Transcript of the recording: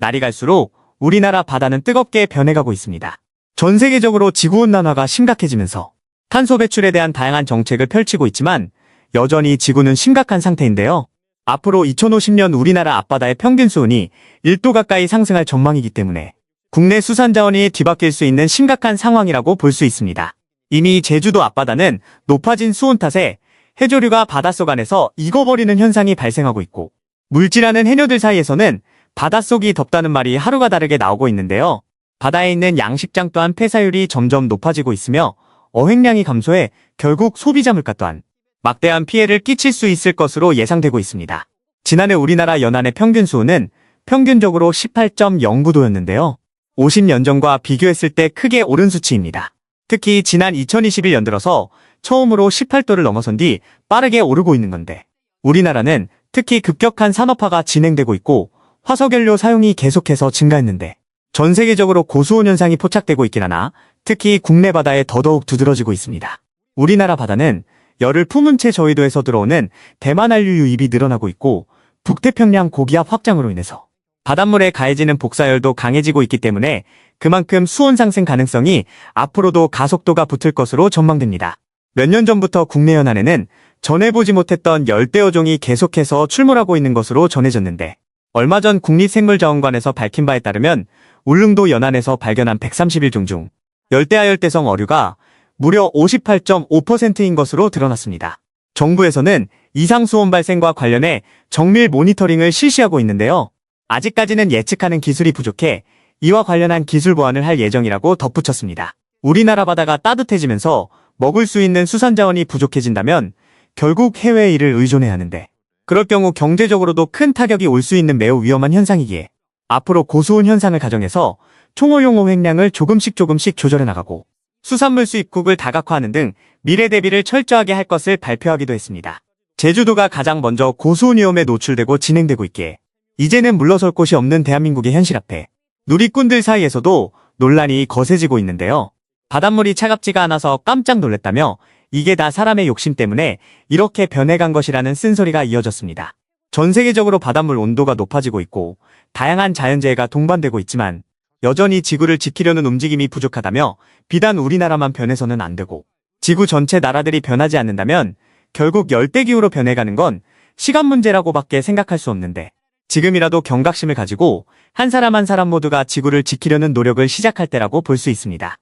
날이 갈수록 우리나라 바다는 뜨겁게 변해가고 있습니다. 전 세계적으로 지구온난화가 심각해지면서 탄소 배출에 대한 다양한 정책을 펼치고 있지만 여전히 지구는 심각한 상태인데요. 앞으로 2050년 우리나라 앞바다의 평균 수온이 1도 가까이 상승할 전망이기 때문에 국내 수산 자원이 뒤바뀔 수 있는 심각한 상황이라고 볼 수 있습니다. 이미 제주도 앞바다는 높아진 수온 탓에 해조류가 바닷속 안에서 익어버리는 현상이 발생하고 있고, 물질하는 해녀들 사이에서는 바닷속이 덥다는 말이 하루가 다르게 나오고 있는데요. 바다에 있는 양식장 또한 폐사율이 점점 높아지고 있으며 어획량이 감소해 결국 소비자 물가 또한 막대한 피해를 끼칠 수 있을 것으로 예상되고 있습니다. 지난해 우리나라 연안의 평균 수온은 평균적으로 18.09도였는데요. 50년 전과 비교했을 때 크게 오른 수치입니다. 특히 지난 2021년 들어서 처음으로 18도를 넘어선 뒤 빠르게 오르고 있는 건데, 우리나라는 특히 급격한 산업화가 진행되고 있고 화석연료 사용이 계속해서 증가했는데 전 세계적으로 고수온 현상이 포착되고 있긴 하나 특히 국내 바다에 더더욱 두드러지고 있습니다. 우리나라 바다는 열을 품은 채 저위도에서 들어오는 대만 한류 유입이 늘어나고 있고, 북태평양 고기압 확장으로 인해서 바닷물에 가해지는 복사열도 강해지고 있기 때문에 그만큼 수온 상승 가능성이 앞으로도 가속도가 붙을 것으로 전망됩니다. 몇 년 전부터 국내 연안에는 전해보지 못했던 열대어종이 계속해서 출몰하고 있는 것으로 전해졌는데, 얼마 전 국립생물자원관에서 밝힌 바에 따르면 울릉도 연안에서 발견한 131종 중 열대하열대성 어류가 무려 58.5%인 것으로 드러났습니다. 정부에서는 이상수온 발생과 관련해 정밀 모니터링을 실시하고 있는데요. 아직까지는 예측하는 기술이 부족해 이와 관련한 기술 보완을 할 예정이라고 덧붙였습니다. 우리나라 바다가 따뜻해지면서 먹을 수 있는 수산 자원이 부족해진다면 결국 해외에 이를 의존해야 하는데, 그럴 경우 경제적으로도 큰 타격이 올 수 있는 매우 위험한 현상이기에 앞으로 고수온 현상을 가정해서 총어용 어획량을 조금씩 조절해 나가고 수산물 수입국을 다각화하는 등 미래 대비를 철저하게 할 것을 발표하기도 했습니다. 제주도가 가장 먼저 고수온 위험에 노출되고 진행되고 있기에 이제는 물러설 곳이 없는 대한민국의 현실 앞에 누리꾼들 사이에서도 논란이 거세지고 있는데요. 바닷물이 차갑지가 않아서 깜짝 놀랐다며 이게 다 사람의 욕심 때문에 이렇게 변해간 것이라는 쓴소리가 이어졌습니다. 전 세계적으로 바닷물 온도가 높아지고 있고 다양한 자연재해가 동반되고 있지만 여전히 지구를 지키려는 움직임이 부족하다며 비단 우리나라만 변해서는 안 되고 지구 전체 나라들이 변하지 않는다면 결국 열대기후로 변해가는 건 시간 문제라고밖에 생각할 수 없는데, 지금이라도 경각심을 가지고 한 사람 한 사람 모두가 지구를 지키려는 노력을 시작할 때라고 볼 수 있습니다.